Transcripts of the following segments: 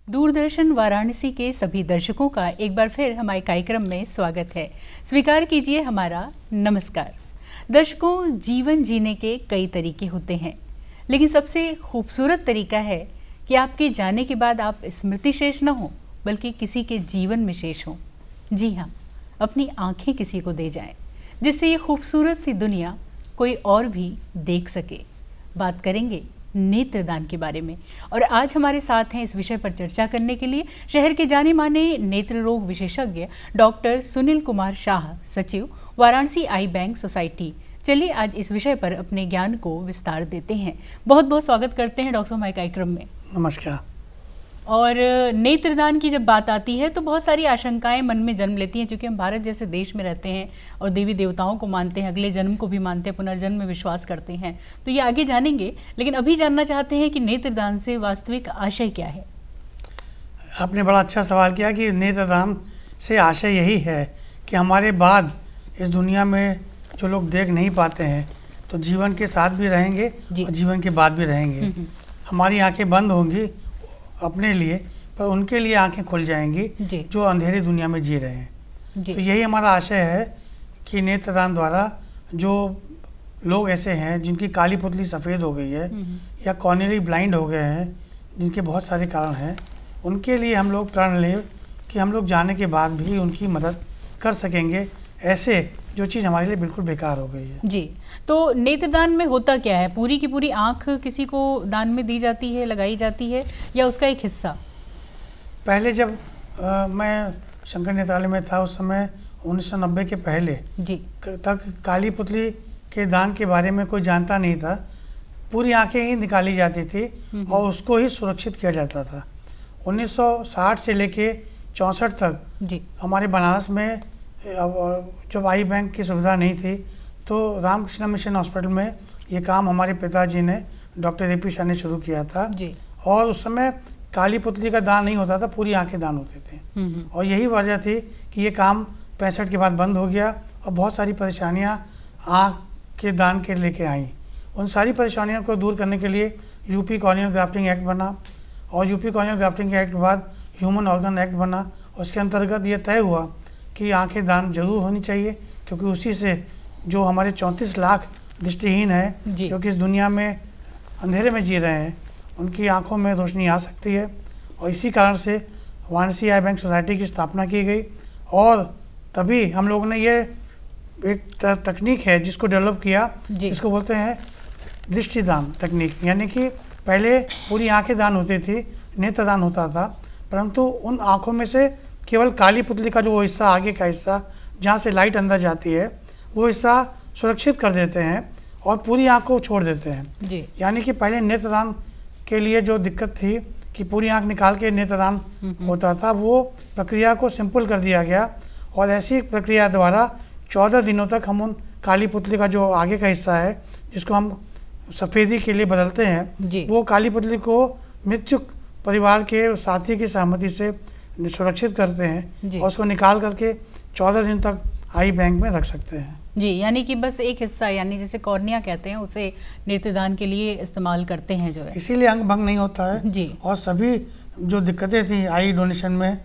दूरदर्शन वाराणसी के सभी दर्शकों का एक बार फिर हमारे कार्यक्रम में स्वागत है। स्वीकार कीजिए हमारा नमस्कार। दर्शकों, जीवन जीने के कई तरीके होते हैं, लेकिन सबसे खूबसूरत तरीका है कि आपके जाने के बाद आप स्मृति शेष न हो, बल्कि किसी के जीवन में शेष हो। जी हाँ, अपनी आंखें किसी को दे जाएं, जिससे ये खूबसूरत सी दुनिया कोई और भी देख सके। बात करेंगे नेत्रदान के बारे में, और आज हमारे साथ हैं इस विषय पर चर्चा करने के लिए शहर के जाने माने नेत्र रोग विशेषज्ञ डॉक्टर सुनील कुमार शाह, सचिव वाराणसी आई बैंक सोसाइटी। चलिए आज इस विषय पर अपने ज्ञान को विस्तार देते हैं। बहुत बहुत स्वागत करते हैं डॉक्टर साहब हमारे कार्यक्रम में। नमस्कार। और नेत्रदान की जब बात आती है तो बहुत सारी आशंकाएं मन में जन्म लेती हैं, क्योंकि हम भारत जैसे देश में रहते हैं और देवी देवताओं को मानते हैं, अगले जन्म को भी मानते हैं, पुनर्जन्म में विश्वास करते हैं। तो ये आगे जानेंगे, लेकिन अभी जानना चाहते हैं कि नेत्रदान से वास्तविक आशय क्या है। आपने बड़ा अच्छा सवाल किया कि नेत्रदान से आशय यही है कि हमारे बाद इस दुनिया में जो लोग देख नहीं पाते हैं तो जीवन के साथ भी रहेंगे और जीवन के बाद भी रहेंगे। हमारी आंखें बंद होंगी अपने लिए, पर उनके लिए आंखें खुल जाएंगी जो अंधेरी दुनिया में जी रहे हैं। तो यही हमारा आशय है कि नेत्रदान द्वारा जो लोग ऐसे हैं जिनकी काली पुतली सफ़ेद हो गई है या कॉर्नियली ब्लाइंड हो गए हैं, जिनके बहुत सारे कारण हैं, उनके लिए हम लोग प्रण लें कि हम लोग जाने के बाद भी उनकी मदद कर सकेंगे, ऐसे जो चीज़ हमारे लिए बिल्कुल बेकार हो गई है। जी, तो नेत्रदान में होता क्या है? पूरी की पूरी आंख किसी को दान में दी जाती है, लगाई जाती है, या उसका एक हिस्सा? पहले जब मैं शंकर नेत्रालय में था, उस समय 1990 के पहले तक काली पुतली के दान के बारे में कोई जानता नहीं था। पूरी आंखें ही निकाली जाती थी और उसको ही सुरक्षित किया जाता था। 1960 से लेके 64 तक हमारे बनारस में जब आई बैंक की सुविधा नहीं थी तो रामकृष्ण मिशन हॉस्पिटल में ये काम हमारे पिताजी ने, डॉक्टर ए.पी. शाह ने शुरू किया था। और उस समय काली पुतली का दान नहीं होता था, पूरी आंखें दान होते थे। और यही वजह थी कि ये काम 65 के बाद बंद हो गया और बहुत सारी परेशानियां आँख के दान के लेके आई। उन सारी परेशानियों को दूर करने के लिए यूपी कॉर्नियल ग्राफ्टिंग एक्ट बना, और यूपी कॉर्नियल ग्राफ्टिंग एक्ट के बाद ह्यूमन ऑर्गन एक्ट बना। उसके अंतर्गत ये तय हुआ कि आंखें दान जरूर होनी चाहिए, क्योंकि उसी से जो हमारे 34 लाख दृष्टिहीन हैं जो कि इस दुनिया में अंधेरे में जी रहे हैं, उनकी आंखों में रोशनी आ सकती है। और इसी कारण से वाराणसी आई बैंक सोसाइटी की स्थापना की गई। और तभी हम लोगों ने ये एक तकनीक है जिसको डेवलप किया, जिसको बोलते हैं दृष्टिदान तकनीक। यानी कि पहले पूरी आंखें दान होती थी, नेत्रदान होता था, परंतु उन आँखों में से केवल काली पुतली का जो वो हिस्सा, आगे का हिस्सा जहाँ से लाइट अंदर जाती है, वो हिस्सा सुरक्षित कर देते हैं और पूरी आँख को छोड़ देते हैं। यानी कि पहले नेत्रदान के लिए जो दिक्कत थी कि पूरी आँख निकाल के नेत्रदान होता था, वो प्रक्रिया को सिंपल कर दिया गया। और ऐसी प्रक्रिया द्वारा 14 दिनों तक हम उन काली पुतली का जो आगे का हिस्सा है, जिसको हम सफ़ेदी के लिए बदलते हैं, वो काली पुतली को मृत्युक परिवार के साथी की सहमति से सुरक्षित करते हैं और उसको निकाल करके 14 दिन तक आई बैंक में रख सकते हैं। जी, यानी कि बस एक हिस्सा, यानी जैसे कॉर्निया कहते हैं, उसे नेत्रदान के लिए इस्तेमाल करते हैं जो है, इसीलिए अंग भंग नहीं होता है जी। और सभी जो दिक्कतें थी आई डोनेशन में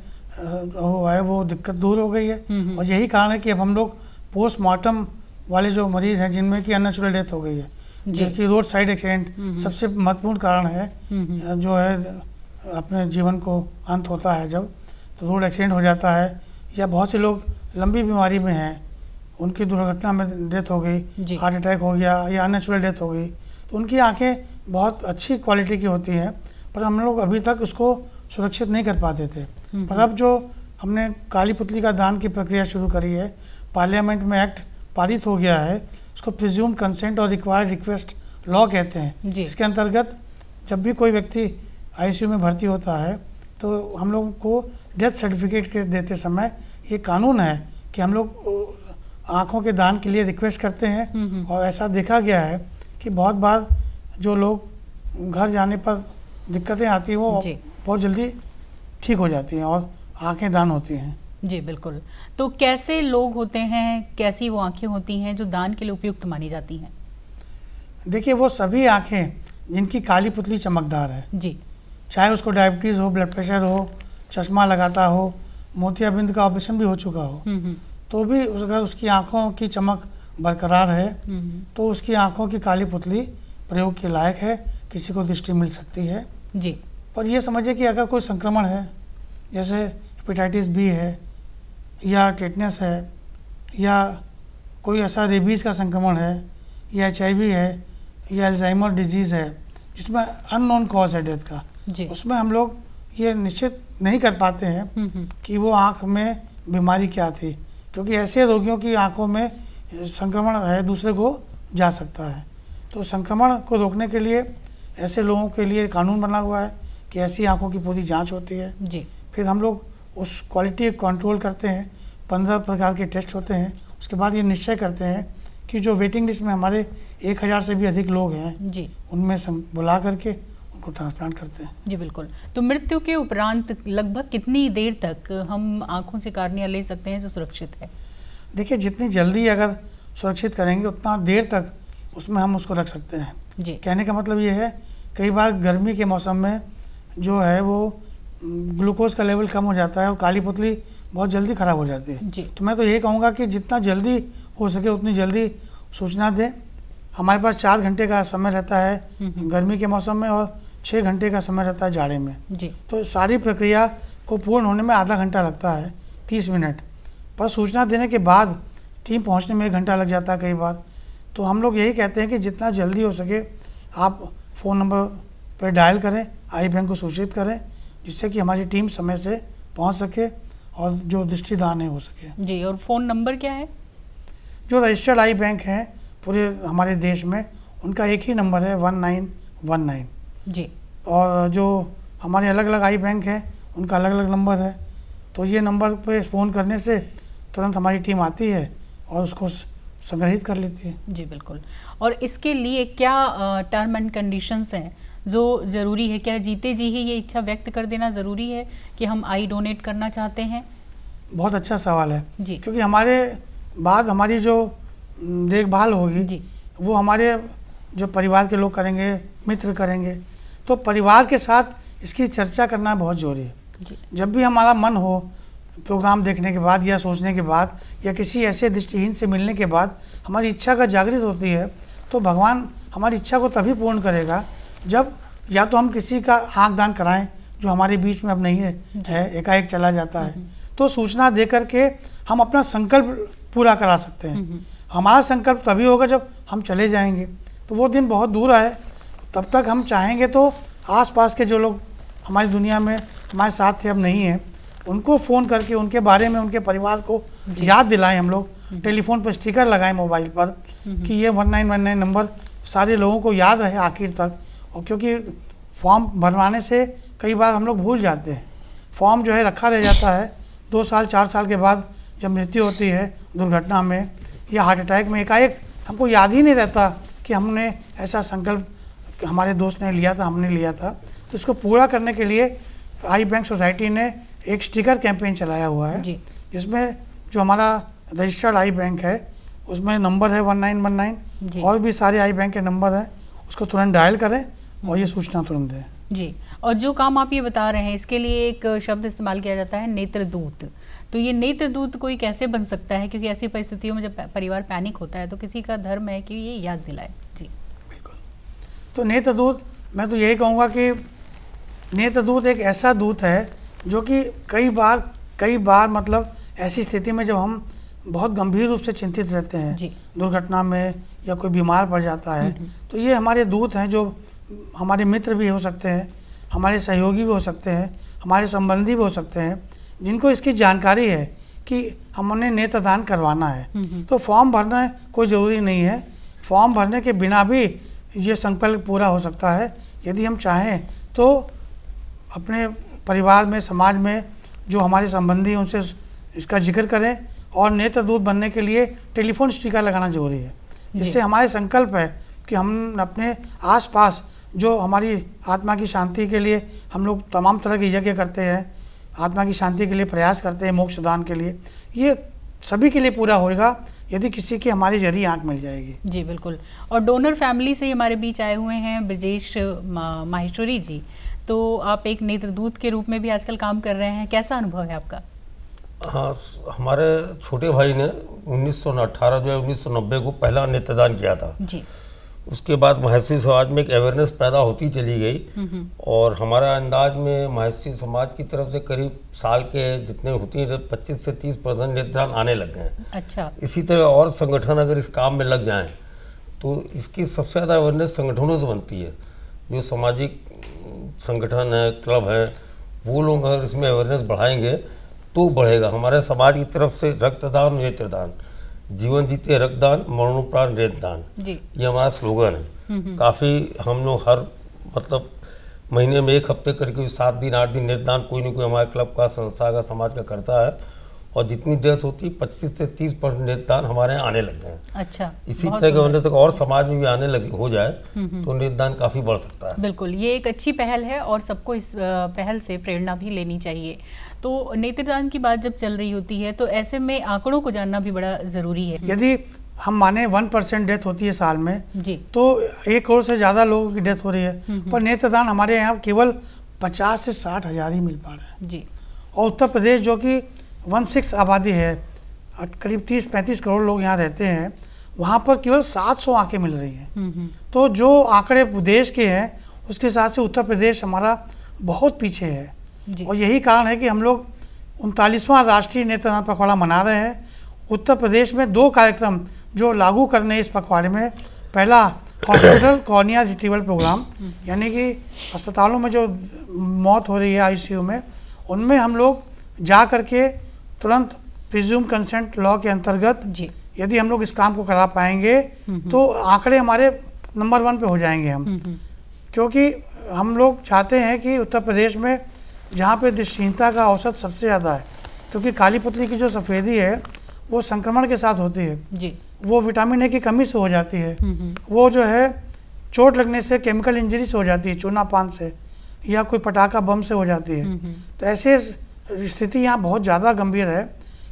वो दिक्कत दूर हो गई है। और यही कारण है कि अब हम लोग पोस्टमार्टम वाले जो मरीज हैं जिनमें कि अननेचुरल डेथ हो गई है, जो कि रोड साइड एक्सीडेंट सबसे महत्वपूर्ण कारण है, जो है अपने जीवन को अंत होता है जब तो रोड एक्सीडेंट हो जाता है, या बहुत से लोग लंबी बीमारी में हैं, उनकी दुर्घटना में डेथ हो गई, हार्ट अटैक हो गया या अननेचुरल डेथ हो गई, तो उनकी आंखें बहुत अच्छी क्वालिटी की होती हैं, पर हम लोग अभी तक उसको सुरक्षित नहीं कर पाते थे। पर अब जो हमने काली पुतली का दान की प्रक्रिया शुरू करी है, पार्लियामेंट में एक्ट पारित हो गया है, उसको प्रिज्यूम्ड कंसेंट और रिक्वायर्ड रिक्वेस्ट लॉ कहते हैं। इसके अंतर्गत जब भी कोई व्यक्ति आईसीयू में भर्ती होता है तो हम लोग को डेथ सर्टिफिकेट के देते समय ये कानून है कि हम लोग आँखों के दान के लिए रिक्वेस्ट करते हैं। और ऐसा देखा गया है कि बहुत बार जो लोग घर जाने पर दिक्कतें आती हैं वो बहुत जल्दी ठीक हो जाती हैं और आँखें दान होती हैं। जी बिल्कुल। तो कैसे लोग होते हैं, कैसी वो आँखें होती हैं जो दान के लिए उपयुक्त मानी जाती हैं? देखिए, वो सभी आँखें जिनकी काली पुतली चमकदार है, चाहे उसको डायबिटीज़ हो, ब्लड प्रेशर हो, चश्मा लगाता हो, मोतियाबिंद का ऑपरेशन भी हो चुका हो, तो भी अगर उसकी आँखों की चमक बरकरार है तो उसकी आँखों की काली पुतली प्रयोग के लायक है, किसी को दृष्टि मिल सकती है जी। पर ये समझिए कि अगर कोई संक्रमण है, जैसे हेपेटाइटिस बी है या टेटनस है या कोई ऐसा रेबीज़ का संक्रमण है या HIV है या अल्जाइमर डिजीज़ है जिसमें अननोन कॉज है डेथ का, उसमें हम लोग ये निश्चित नहीं कर पाते हैं कि वो आँख में बीमारी क्या थी, क्योंकि ऐसे रोगियों की आँखों में संक्रमण है दूसरे को जा सकता है। तो संक्रमण को रोकने के लिए ऐसे लोगों के लिए कानून बना हुआ है कि ऐसी आँखों की पूरी जांच होती है जी। फिर हम लोग उस क्वालिटी कंट्रोल करते हैं, 15 प्रकार के टेस्ट होते हैं, उसके बाद ये निश्चय करते हैं कि जो वेटिंग लिस्ट में हमारे 1000 से भी अधिक लोग हैं जी, उनमें बुला करके उनको ट्रांसप्लांट करते हैं। जी बिल्कुल। तो मृत्यु के उपरांत लगभग कितनी देर तक हम आँखों से कार्निया ले सकते हैं जो सुरक्षित है? देखिए, जितनी जल्दी अगर सुरक्षित करेंगे उतना देर तक उसमें हम उसको रख सकते हैं जी। कहने का मतलब ये है, कई बार गर्मी के मौसम में जो है वो ग्लूकोज का लेवल कम हो जाता है और काली पुतली बहुत जल्दी ख़राब हो जाती है जी। तो मैं तो यही कहूँगा कि जितना जल्दी हो सके उतनी जल्दी सूचना दें। हमारे पास 4 घंटे का समय रहता है गर्मी के मौसम में और 6 घंटे का समय रहता है जाड़े में जी। तो सारी प्रक्रिया को पूर्ण होने में आधा घंटा लगता है, 30 मिनट, पर सूचना देने के बाद टीम पहुंचने में 1 घंटा लग जाता है कई बार। तो हम लोग यही कहते हैं कि जितना जल्दी हो सके आप फ़ोन नंबर पर डायल करें, आई बैंक को सूचित करें, जिससे कि हमारी टीम समय से पहुंच सके और जो दृष्टिदान है हो सके जी। और फ़ोन नंबर क्या है? जो रजिस्टर्ड आई बैंक हैं पूरे हमारे देश में उनका एक ही नंबर है 1919 जी। और जो हमारे अलग अलग आई बैंक हैं उनका अलग अलग नंबर है। तो ये नंबर पे फ़ोन करने से तुरंत हमारी टीम आती है और उसको संग्रहित कर लेती है। जी बिल्कुल। और इसके लिए क्या टर्म एंड कंडीशंस हैं जो ज़रूरी है? क्या जीते जी ही ये इच्छा व्यक्त कर देना ज़रूरी है कि हम आई डोनेट करना चाहते हैं? बहुत अच्छा सवाल है जी। क्योंकि हमारे बाद हमारी जो देखभाल होगी जी, वो हमारे जो परिवार के लोग करेंगे, मित्र करेंगे। तो परिवार के साथ इसकी चर्चा करना बहुत ज़रूरी है जी। जब भी हमारा मन हो प्रोग्राम देखने के बाद या सोचने के बाद या किसी ऐसे दृष्टिहीन से मिलने के बाद हमारी इच्छा का जागृत होती है, तो भगवान हमारी इच्छा को तभी पूर्ण करेगा जब या तो हम किसी का आँख दान कराएं जो हमारे बीच में अब नहीं है, एकाएक चला जाता है, तो सूचना दे करके हम अपना संकल्प पूरा करा सकते हैं। हमारा संकल्प तभी होगा जब हम चले जाएंगे, तो वो दिन बहुत दूर है। तब तक हम चाहेंगे तो आसपास के जो लोग हमारी दुनिया में हमारे साथ थे अब नहीं हैं, उनको फ़ोन करके उनके बारे में उनके परिवार को याद दिलाएं। हम लोग टेलीफोन पर स्टिकर लगाएं मोबाइल पर कि ये 1919 नंबर सारे लोगों को याद रहे आखिर तक। और क्योंकि फॉर्म भरवाने से कई बार हम लोग भूल जाते हैं, फॉर्म जो है रखा रह जाता है, 2 साल 4 साल के बाद जब मृत्यु होती है दुर्घटना में या हार्ट अटैक में, एकाएक हमको याद ही नहीं रहता कि हमने ऐसा संकल्प हमारे दोस्त ने लिया था, हमने लिया था। तो इसको पूरा करने के लिए आई बैंक सोसाइटी ने एक स्टिकर कैंपेन चलाया हुआ है जिसमें जो हमारा रजिस्टर्ड आई बैंक है उसमें नंबर है 1919 और भी सारे आई बैंक के नंबर हैं, उसको तुरंत डायल करें और ये सूचना तुरंत दें जी। और जो काम आप ये बता रहे हैं इसके लिए एक शब्द इस्तेमाल किया जाता है नेत्रदूत। तो ये नेत्रदूत कोई कैसे बन सकता है? क्योंकि ऐसी परिस्थितियों में जब परिवार पैनिक होता है तो किसी का धर्म है कि ये याद दिलाए। जी बिल्कुल। तो नेत्रदूत, मैं तो यही कहूँगा कि नेत्रदूत एक ऐसा दूत है जो कि कई बार मतलब ऐसी स्थिति में जब हम बहुत गंभीर रूप से चिंतित रहते हैं दुर्घटना में या कोई बीमार पड़ जाता है, तो ये हमारे दूत हैं जो हमारे मित्र भी हो सकते हैं, हमारे सहयोगी भी हो सकते हैं, हमारे संबंधी भी हो सकते हैं, जिनको इसकी जानकारी है कि हमने नेत्रदान करवाना है। तो फॉर्म भरना कोई ज़रूरी नहीं है, फॉर्म भरने के बिना भी ये संकल्प पूरा हो सकता है। यदि हम चाहें तो अपने परिवार में, समाज में जो हमारे संबंधी उनसे इसका जिक्र करें और नेत्रदूत बनने के लिए टेलीफोन स्टिकर लगाना जरूरी है, जिससे हमारे संकल्प है कि हम अपने आसपास जो हमारी आत्मा की शांति के लिए हम लोग तमाम तरह के यज्ञ करते हैं, आत्मा की शांति के लिए प्रयास करते हैं, मोक्ष दान के लिए, ये सभी के लिए पूरा होगा यदि किसी की हमारी जरिए आँख मिल जाएगी। जी बिल्कुल। और डोनर फैमिली से हमारे बीच आए हुए हैं ब्रजेश माहेश्वरी जी, तो आप एक नेत्रदूत के रूप में भी आजकल काम कर रहे हैं, कैसा अनुभव है आपका? हाँ, हमारे छोटे भाई ने 1990 को पहला नेत्रदान किया था जी। उसके बाद महर्षि समाज में एक अवेयरनेस पैदा होती चली गई और हमारा अंदाज में महर्षि समाज की तरफ से करीब साल के जितने होती हैं 25 से 30% नेत्रदान आने लग गए हैं। अच्छा। इसी तरह और संगठन अगर इस काम में लग जाएं तो इसकी सबसे ज़्यादा अवेयरनेस संगठनों से बनती है। जो सामाजिक संगठन है, क्लब है, वो लोग अगर इसमें अवेयरनेस बढ़ाएंगे तो बढ़ेगा। हमारे समाज की तरफ से रक्तदान, नेत्रदान, जीवन जीते रक्तदान, मरणोपरांत नेत्रदान, ये हमारा स्लोगन है। काफ़ी हम लोग हर मतलब महीने में एक हफ्ते करके 7 दिन 8 दिन नेत्रदान कोई ना कोई हमारे क्लब का, संस्था का, समाज का करता है और जितनी डेथ होती है 25 से 30% नेत्रदान हमारे यहाँ आने लग गए हैं। अच्छा, इसी तरह के होने तक और समाज में भी आने लगे हो जाए तो नेत्रदान काफ़ी बढ़ सकता है। बिल्कुल, ये एक अच्छी पहल है और सबको इस पहल से प्रेरणा भी लेनी चाहिए। तो नेत्रदान की बात जब चल रही होती है तो ऐसे में आंकड़ों को जानना भी बड़ा ज़रूरी है। यदि हम माने 1% डेथ होती है साल में जी, तो 1 करोड़ से ज़्यादा लोगों की डेथ हो रही है, पर नेत्रदान हमारे यहाँ केवल 50 से 60 हज़ार ही मिल पा रहे हैं जी। और उत्तर प्रदेश जो कि 1/6 आबादी है, करीब 30-35 करोड़ लोग यहाँ रहते हैं, वहाँ पर केवल 700 आंखें मिल रही हैं। तो जो आंकड़े देश के हैं उसके हिसाब से उत्तर प्रदेश हमारा बहुत पीछे है और यही कारण है कि हम लोग 39वां राष्ट्रीय नेत्रदान पखवाड़ा मना रहे हैं। उत्तर प्रदेश में 2 कार्यक्रम जो लागू करने इस पखवाड़े में, पहला हॉस्पिटल कॉर्निया रिट्रीवल प्रोग्राम, यानी कि अस्पतालों में जो मौत हो रही है आईसीयू में, उनमें हम लोग जा करके तुरंत प्रिज्यूम कंसेंट लॉ के अंतर्गत यदि हम लोग इस काम को करा पाएंगे तो आंकड़े हमारे नंबर 1 पे हो जाएंगे हम। क्योंकि हम लोग चाहते हैं कि उत्तर प्रदेश में जहाँ पे दृष्टिहीनता का औसत सबसे ज़्यादा है, क्योंकि काली पुतली की जो सफ़ेदी है वो संक्रमण के साथ होती है जी। वो विटामिन ए की कमी से हो जाती है, वो जो है चोट लगने से, केमिकल इंजरी से हो जाती है, चूना पान से या कोई पटाखा बम से हो जाती है। तो ऐसे स्थिति यहाँ बहुत ज़्यादा गंभीर है।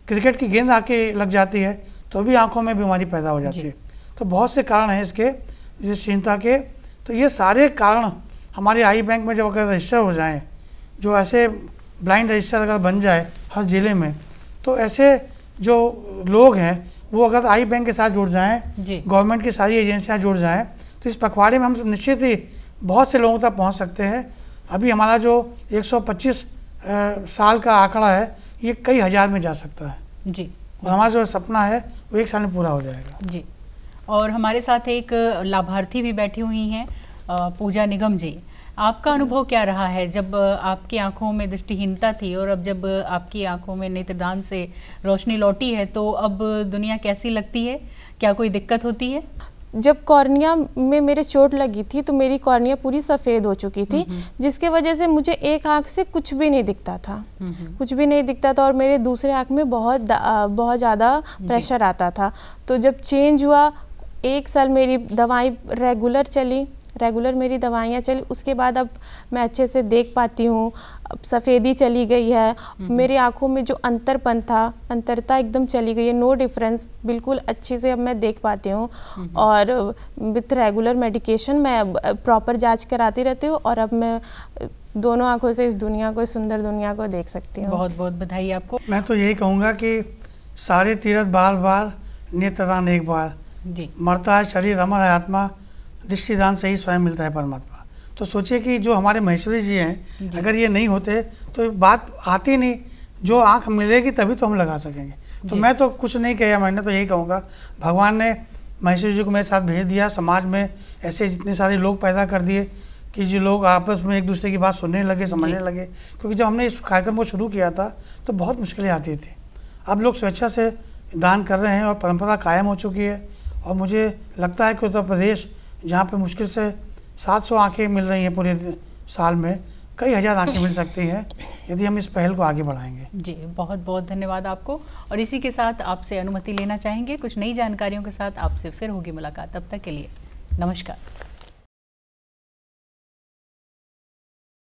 क्रिकेट की गेंद आके लग जाती है तो भी आंखों में बीमारी पैदा हो जाती है। तो बहुत से कारण हैं इसके दृष्टिहीनता के। तो ये सारे कारण हमारे आई बैंक में जब अगर रजिस्टर हो जाएं, जो ऐसे ब्लाइंड रजिस्टर अगर बन जाए हर ज़िले में, तो ऐसे जो लोग हैं वो अगर आई बैंक के साथ जुड़ जाएं, गवर्नमेंट की सारी एजेंसियां जुड़ जाएं, तो इस पखवाड़े में हम निश्चित ही बहुत से लोगों तक पहुंच सकते हैं। अभी हमारा जो 125 साल का आंकड़ा है ये कई हज़ार में जा सकता है जी। और हमारा जो सपना है वो 1 साल में पूरा हो जाएगा जी। और हमारे साथ एक लाभार्थी भी बैठी हुई हैं, पूजा निगम जी। आपका अनुभव क्या रहा है जब आपकी आंखों में दृष्टिहीनता थी और अब जब आपकी आंखों में नेत्रदान से रोशनी लौटी है तो अब दुनिया कैसी लगती है? क्या कोई दिक्कत होती है? जब कॉर्निया में मेरे चोट लगी थी तो मेरी कॉर्निया पूरी सफ़ेद हो चुकी थी, जिसके वजह से मुझे एक आँख से कुछ भी नहीं दिखता था, कुछ भी नहीं दिखता था और मेरे दूसरे आँख में बहुत ज़्यादा प्रेशर आता था। तो जब चेंज हुआ, 1 साल मेरी दवाई रेगुलर मेरी दवाइयाँ चली, उसके बाद अब मैं अच्छे से देख पाती हूँ, अब सफ़ेदी चली गई है, मेरी आंखों में जो अंतरता एकदम चली गई है, नो डिफरेंस, बिल्कुल अच्छे से अब मैं देख पाती हूँ। और विथ रेगुलर मेडिकेशन मैं प्रॉपर जांच कराती रहती हूँ और अब मैं दोनों आंखों से इस दुनिया को, सुंदर दुनिया को देख सकती हूँ। बहुत बहुत बधाई आपको। मैं तो यही कहूँगा कि सारे तीर्थ बार नेत्रदान एक बार जी। मरता है शरीर, अमर है आत्मा, दृष्टिदान से ही स्वयं मिलता है परमात्मा। तो सोचिए कि जो हमारे महेश्वरी जी हैं, अगर ये नहीं होते तो बात आती नहीं, जो आंख मिलेगी तभी तो हम लगा सकेंगे। तो मैं तो कुछ नहीं कहा, मैंने तो यही कहूँगा, भगवान ने महेश्वरी जी को मेरे साथ भेज दिया, समाज में ऐसे जितने सारे लोग पैदा कर दिए कि जो लोग आपस में एक दूसरे की बात सुनने लगे, समझने लगे। क्योंकि जब हमने इस कार्यक्रम को शुरू किया था तो बहुत मुश्किलें आती थी, अब लोग स्वेच्छा से दान कर रहे हैं और परंपरा कायम हो चुकी है। और मुझे लगता है कि उत्तर प्रदेश जहाँ पे मुश्किल से 700 आंखें मिल रही हैं पूरे साल में, कई हज़ार आंखें मिल सकती हैं यदि हम इस पहल को आगे बढ़ाएंगे जी। बहुत बहुत धन्यवाद आपको। और इसी के साथ आपसे अनुमति लेना चाहेंगे, कुछ नई जानकारियों के साथ आपसे फिर होगी मुलाकात। तब तक के लिए नमस्कार।